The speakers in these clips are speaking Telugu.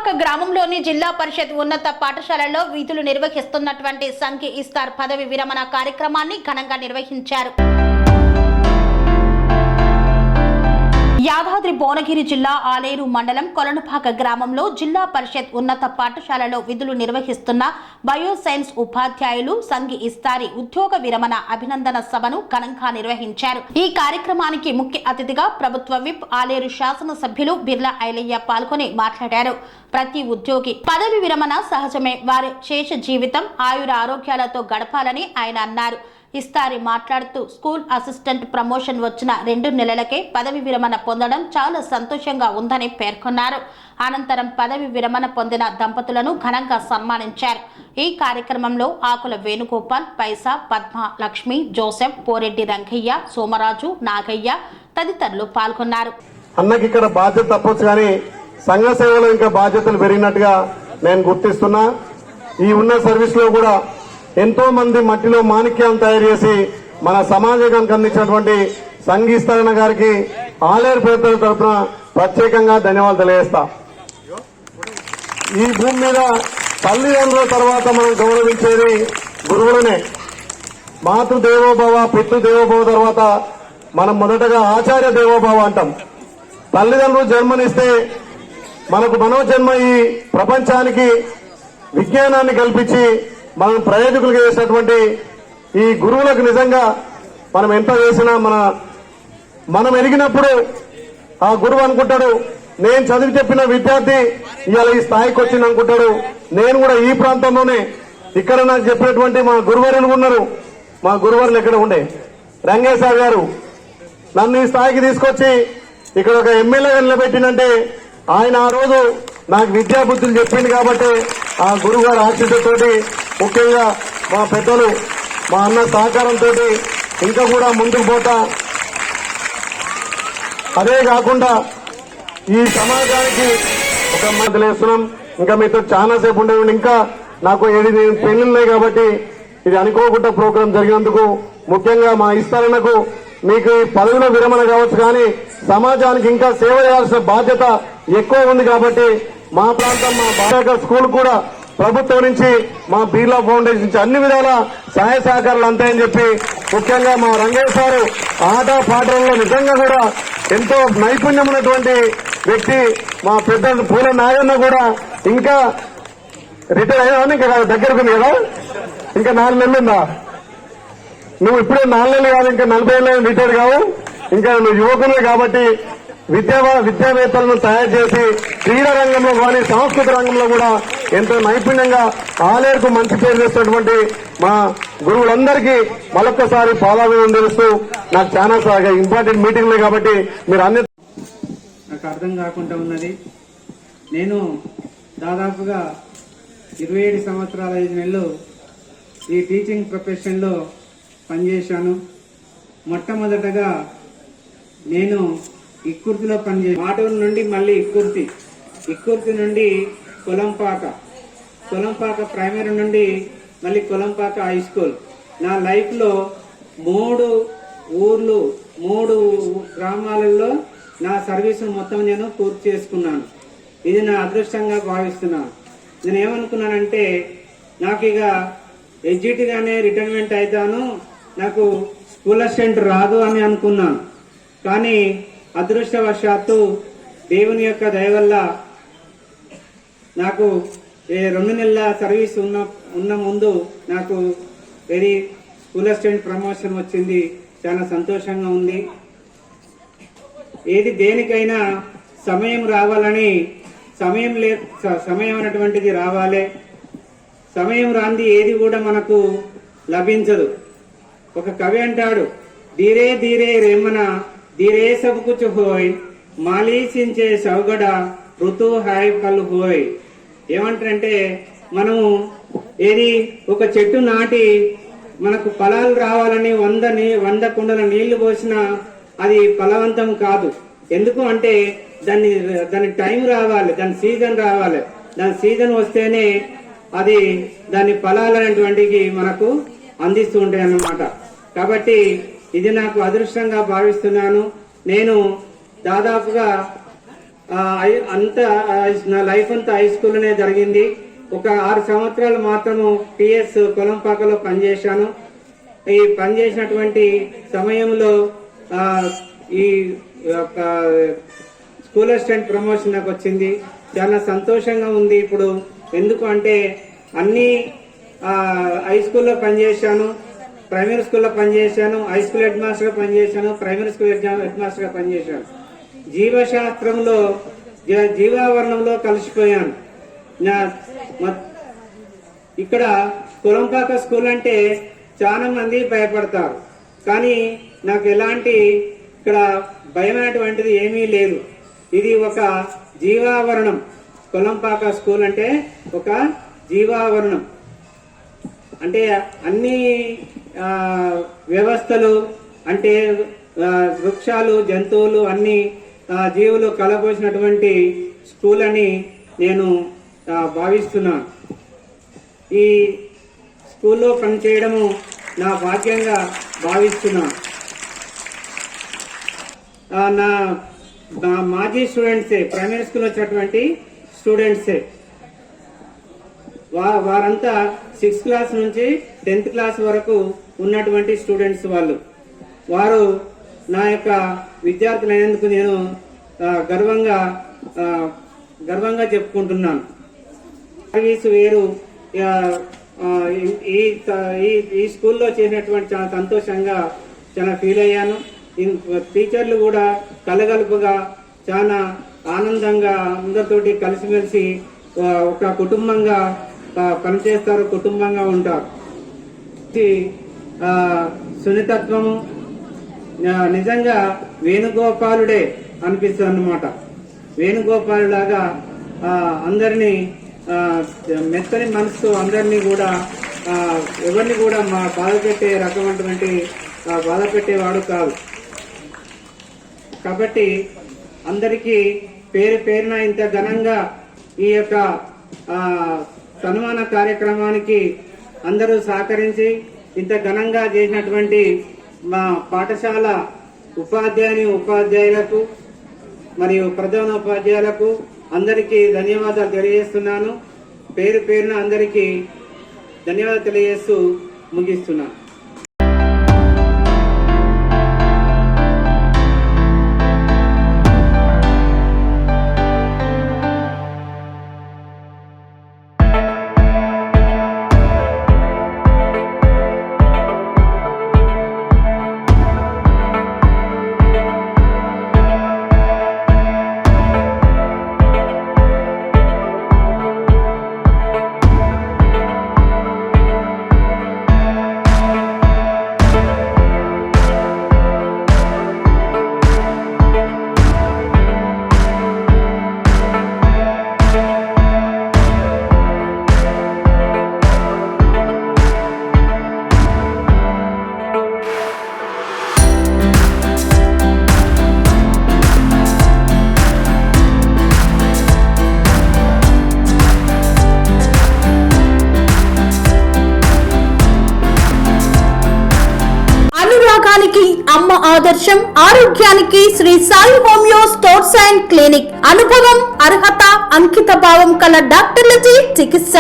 కొలనుపాక గ్రామంలోని జిల్లా పరిషత్ ఉన్నత పాఠశాలలో విధులు నిర్వహిస్తున్నటువంటి సంఘి ఇస్తార్ పదవి విరమణ కార్యక్రమాన్ని ఘనంగా నిర్వహించారు. యాదాద్రి భువనగిరి జిల్లా ఆలేరు మండలం కొలనుపాక గ్రామంలో జిల్లా పరిషత్ ఉన్నత పాఠశాలలో విధులు నిర్వహిస్తున్న బయోసైన్స్ ఉపాధ్యాయులు సంఘి ఇస్తారి ఉద్యోగ విరమణ అభినందన సభను ఘనంగా నిర్వహించారు. ఈ కార్యక్రమానికి ముఖ్య అతిథిగా ప్రభుత్వ విప్ ఆలేరు శాసనసభ్యులు బిర్లా ఐలయ్య పాల్గొని మాట్లాడారు. ప్రతి ఉద్యోగి పదవి విరమణ సహజమే, వారి శేష జీవితం ఆయుర ఆరోగ్యాలతో గడపాలని ఆయన అన్నారు. ఇస్తారి మాట్లాడుతూ స్కూల్ అసిస్టెంట్ ప్రమోషన్ వచ్చిన 2 నెలలకే పదవి విరమణ పొందడం చాలా సంతోషంగా ఉందని పేర్కొన్నారు. అనంతరం పదవి విరమణ పొందిన దంపతులను ఘనంగా సన్మానించారు. ఈ కార్యక్రమంలో ఆకుల వేణుగోపాల్, పైసా, పద్మ, లక్ష్మి, జోసెఫ్, పోరెడ్డి రంగయ్య, సోమరాజు, నాగయ్య తదితరులు పాల్గొన్నారు. అన్నకి ఇక్కడ బాధ్యత తప్పొచ్చు కానీ సంఘ సేవలో ఇంకా బాధ్యతలు పెరిగినట్టుగా నేను గుర్తిస్తున్నా. ఈ ఉన్న సర్వీస్ లో కూడా ఎంతో మంది మట్టిలో మాణిక్యాలను తయారు చేసి మన సమాజానికి అందించినటువంటి సంఘీస్తరణ గారికి ఆలేరు పేదల తరఫున ప్రత్యేకంగా ధన్యవాదాలు తెలియజేస్తా. ఈ భూమి మీద తల్లిదండ్రుల తర్వాత మనం గౌరవించేది గురువులనే. మాతృ దేవోభవ, పితృ దేవోభవ తర్వాత మనం మొదటగా ఆచార్య దేవోభవ అంటాం. తల్లిదండ్రులు జన్మనిస్తే మనకు మనోజన్మ ఈ ప్రపంచానికి విజ్ఞానాన్ని కల్పించి మనం ప్రయోజకులుగా చేసినటువంటి ఈ గురువులకు నిజంగా మనం ఎంత చేసినా మనం ఎరిగినప్పుడు ఆ గురువు అనుకుంటాడు, నేను చదివి చెప్పిన విద్యార్థి ఇవాళ ఈ స్థాయికి వచ్చింది అనుకుంటాడు. నేను కూడా ఈ ప్రాంతంలోనే ఇక్కడ నాకు చెప్పినటువంటి మా గురువర్యులు ఉన్నారు. మా గురువర్యులు ఎక్కడ ఉండే రంగయ్య సార్ గారు నన్ను ఈ స్థాయికి తీసుకొచ్చి ఇక్కడ ఒక ఎమ్మెల్యేగా నిలబెట్టినంటే ఆయన ఆ రోజు నాకు విద్యాబుద్ధులు చెప్పింది కాబట్టి ఆ గురువు గారి ఆశీస్సుతోటి, ముఖ్యంగా మా పెద్దలు మా అన్న సహకారంతో ఇంకా కూడా ముందుకు పోతా. అదే కాకుండా ఈ సమాజానికి ఒక తెలియస్తున్నాం. ఇంకా మీతో చాలా సేపు ఉండే ఇంకా నాకు 7 పెళ్లిన్నాయి కాబట్టి ఇది అనుకోకుండా ప్రోగ్రాం జరిగినందుకు ముఖ్యంగా మా ఇస్తారణకు మీకు ఈ పదవిలో విరమణ కావచ్చు కానీ సమాజానికి ఇంకా సేవ చేయాల్సిన బాధ్యత ఎక్కువ ఉంది కాబట్టి మా ప్రాంతం మా బాగా స్కూల్ కూడా ప్రభుత్వం నుంచి మా బిర్లా ఫౌండేషన్ నుంచి అన్ని విధాల సహాయ సహకారాలు అంతాయని చెప్పి ముఖ్యంగా మా రంగయ్య సారు ఆట పాటలలో నిజంగా కూడా ఎంతో నైపుణ్యం ఉన్నటువంటి వ్యక్తి. మా పెద్ద పూల నాయన్న కూడా ఇంకా రిటైర్ అయ్యావని ఇంకా దగ్గరకు ఉంది కదా, ఇంకా 4 నెలలు ఉందా? నువ్వు ఇప్పుడే 4 నెలలు కాదు, ఇంకా 40 ఏళ్ళు రిటైర్ కావు. ఇంకా నువ్వు యువకులే కాబట్టి విద్యావేత్తలను తయారు చేసి క్రీడా రంగంలో కానీ సాంస్కృతిక రంగంలో కూడా ఎంతో నైపుణ్యంగా ఆలేరుకు మంచి పేరు చేస్తున్నటువంటి మా గురువులందరికీ మరొక్కసారి పాదాభివందనం తెలుస్తూ నాకు చాలా ఇంపార్టెంట్ మీటింగ్లే కాబట్టి మీరు అన్ని నాకు అర్థం కాకుండా ఉన్నది. నేను దాదాపుగా 27 సంవత్సరాల 5 నెలలు ఈ టీచింగ్ ప్రొఫెషన్లో పనిచేశాను. మొట్టమొదటగా నేను ఇక్కుర్తిలో పనిచేసి మాటూరు నుండి మళ్ళీ ఇక్కుర్తి నుండి కొలంపాక ప్రైమరీ నుండి మళ్ళీ కొలంపాక హై స్కూల్. నా లైఫ్ లో 3 గ్రామాలలో నా సర్వీస్ మొత్తం నేను పూర్తి చేసుకున్నాను. ఇది నా అదృష్టంగా భావిస్తున్నాను. నేను ఏమనుకున్నానంటే నాకు ఇక ఎగ్జిట్గానే రిటైర్మెంట్ అవుతాను, నాకు స్కూల్ అసిస్టెంట్ రాదు అని అనుకున్నాను. కానీ అదృష్టవశాత్తు దేవుని యొక్క దయ వల్ల నాకు 2 నెలల సర్వీస్ ఉన్న ముందు నాకు స్కూల్ అసిస్టెంట్ ప్రమోషన్ వచ్చింది. చాలా సంతోషంగా ఉంది. ఏది దేనికైనా సమయం రావాలని సమయం అనేటువంటిది రావాలి. సమయం రాంది ఏది కూడా మనకు లభించదు. ఒక కవి అంటాడు, ధీరే ధీరే రేమన ధీరే సబ్ కుచ్ హోయ్ మాలీసించే సౌగడ ఋతు హాయ్ పల్ హోయ్. ఏమంటారంటే మనము ఒక చెట్టు నాటి మనకు ఫలాలు రావాలని 100 కుండల నీళ్లు పోసినా అది ఫలవంతం కాదు. ఎందుకు అంటే దాని టైం రావాలి, దాని సీజన్ రావాలి. దాని సీజన్ వస్తేనే అది దాని ఫలాలు అనేటువంటివి మనకు అందిస్తూ ఉంటాయి అన్నమాట. కాబట్టి ఇది నాకు అదృష్టంగా భావిస్తున్నాను. నేను దాదాపుగా నా లైఫ్ అంతా హై స్కూల్లోనే జరిగింది. ఒక 6 సంవత్సరాలు మాత్రము పిఎస్ కొలంపాకలో పనిచేశాను. ఈ పనిచేసినటువంటి సమయంలో ఈ స్కూల్ అసిస్టెంట్ ప్రమోషన్ నాకు వచ్చింది. చాలా సంతోషంగా ఉంది ఇప్పుడు. ఎందుకు అంటే అన్ని హై స్కూల్లో పనిచేశాను, ప్రైమరీ స్కూల్లో పనిచేశాను, హై స్కూల్ హెడ్ మాస్టర్గా పనిచేశాను, ప్రైమరీ స్కూల్ హెడ్ మాస్టర్గా పనిచేశాను. జీవశాస్త్రంలో జీవావరణంలో కలిసిపోయాను. ఇక్కడ కొలంపాక స్కూల్ అంటే చాలా మంది భయపడతారు, కానీ నాకు ఎలాంటి ఇక్కడ భయమైనటువంటిది ఏమీ లేదు. ఇది ఒక జీవావరణం. కొలంపాక స్కూల్ అంటే ఒక జీవావరణం. అంటే అన్ని వ్యవస్థలు అంటే వృక్షాలు, జంతువులు, అన్ని జీవులు కలబోసినటువంటి స్కూల్ అని నేను భావిస్తున్నాను. ఈ స్కూల్లో పనిచేయడము నా భాగ్యంగా భావిస్తున్నాను. నా మాజీ స్టూడెంట్సే, ప్రైమరీ స్కూల్ వచ్చినటువంటి స్టూడెంట్సే, వారంతా 6th క్లాస్ నుంచి 10th క్లాస్ వరకు ఉన్నటువంటి స్టూడెంట్స్. వారు నా యొక్క విద్యార్థులైనందుకు నేను గర్వంగా చెప్పుకుంటున్నాను. సర్వీస్ వేరు. ఈ స్కూల్లో చేసినటువంటి చాలా సంతోషంగా చాలా ఫీల్ అయ్యాను. టీచర్లు కూడా కలగలుపుగా చాలా ఆనందంగా అందరితోటి కలిసిమెలిసి ఒక కుటుంబంగా పనిచేస్తారు, కుటుంబంగా ఉంటారు. సున్నితత్వము నిజంగా వేణుగోపాలుడే అనిపిస్తుంది అన్నమాట. వేణుగోపాలులాగా అందరినీ మెత్తని మనసుతో అందరినీ కూడా ఎవరిని కూడా బాధ పెట్టే రకమైనటువంటి బాధ పెట్టేవాడు కాదు. కాబట్టి అందరికీ పేరున ఇంత ఘనంగా ఈ యొక్క సన్మాన కార్యక్రమానికి అందరూ సహకరించి ఇంత ఘనంగా చేసినటువంటి మా పాఠశాల ఉపాధ్యాయులకు మరియు ప్రధానోపాధ్యాయులకు అందరికీ ధన్యవాదాలు తెలియజేస్తున్నాను. పేరున అందరికీ ధన్యవాదాలు తెలియజేస్తూ ముగిస్తున్నాను. అమ్మ ఆదర్శం, ఆరోగ్యానికి Shri Sai homeo stores and clinic. అనుభవం, అర్హత, అంకిత భావం కల డాక్టర్లచే చికిత్స.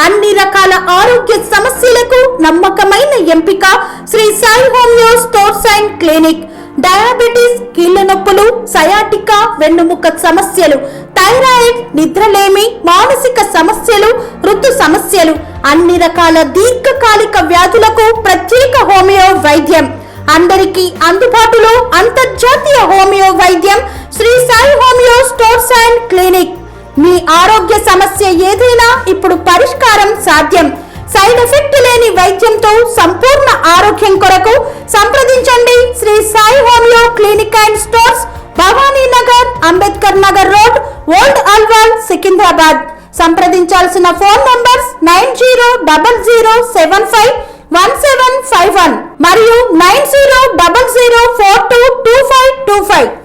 అన్ని రకాల ఆరోగ్య సమస్యలకు నమ్మకమైన ఎంపిక Shri Sai homeo stores and clinic. Diabetes, కీళ్ల నొప్పులు, సయాటికా, వెన్నుముక సమస్యలు, థైరాయిడ్, నిద్రలేమి, మానసిక సమస్యలు, ఋతు సమస్యలు, అన్ని రకాల దీర్ఘకాలిక వ్యాధులకు ప్రత్యేక హోమియో వైద్యం. అందరికీ అందుబాటులో అంతర్జాతీయ హోమియో వైద్యం Sri Sai homeo stores and clinic. మీ ఆరోగ్య సమస్య ఏదైనా ఇప్పుడు పరిష్కారం సాధ్యం. సైడ్ ఎఫెక్ట్ లేని వైద్యంతో సంపూర్ణ ఆరోగ్యం కొరకు సంప్రదించండి Sri Sai homeo clinic and stores, Bhavani Nagar, Ambedkar Nagar road, old Alwal, Secunderabad. సంప్రదించాల్సిన ఫోన్ నంబర్స్ 9000751751 మరియు 9000422525.